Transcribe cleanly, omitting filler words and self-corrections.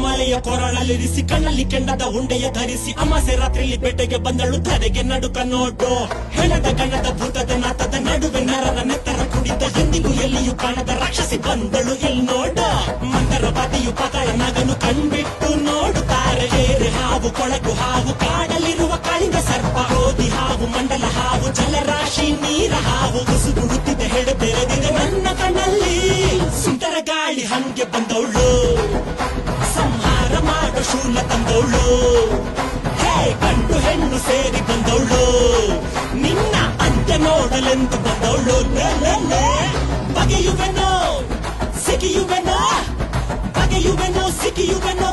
ಮಲೆಯ ಕೊರಳಲ್ಲಿರಿಸಿ ಕಣ್ಣಲ್ಲಿ ಕೆಂಡದ ಉಂಡೆಯ ಧರಿಸಿ ಅಮಾಸೆ ರಾತ್ರಿಯಲ್ಲಿ ಬೇಟೆಗೆ ಬಂದಳು ಧರೆಗೆ ನಡುಕ ನೋಡು ಹೆಣದ ಗಣದ ಭೂತದ ನಾತದ ನಡುವೆ ನರರ ನೆತ್ತರ ಕುಡಿದ ಎಂದಿಗೂ ಎಲ್ಲಿಯೂ ಕಾಣದ ರಾಕ್ಷಸಿ ಬಂದಳು ಇಲ್ಲಿ ನೋಡ ಮಂದರ ಬಾತಿಯು ಪಾತಾಳ ನಾಗನು ಕಣ್ಬಿಟ್ಟು ನೋಡುತ್ತಾರೆ ಏರೆ ಹಾವು ಕೊಳಕು ಹಾವು ಕಾಡಲಿರುವ ಕಾಳಿಂಗ ಸರ್ಪ ಓದಿ ಹಾವು ಮಂಡಲ ಹಾವು ಜಲರಾಶಿ ನೀರ ಹಾವು ಕುಸುಗುಡುತ್ತಿದೆ ಹೆಡೆ ತೆರೆದಿದೆ ನನ್ನ ಕಣ್ಣಲ್ಲಿ ಸುಂದರ ಗಾಳಿ ಹಂಗೆ ಬಂದವಳು ಸಂಹಾರ ಮಾಡೋ ಶೂಲ ತಂದವಳು ಹೇ ಗಂಡು ಹೆಣ್ಣು ಸೇರಿ ಬಂದವಳು ನಿನ್ನ ಅಂತ್ಯ ನೋಡಲೆಂದು ಬಂದವಳು ಬಗೆಯುವೆನೋ ಸಿಗಿಯುವೆನೋ ಬಗೆಯುವೆನೋ ಸಿಗಿಯುವೆನೋ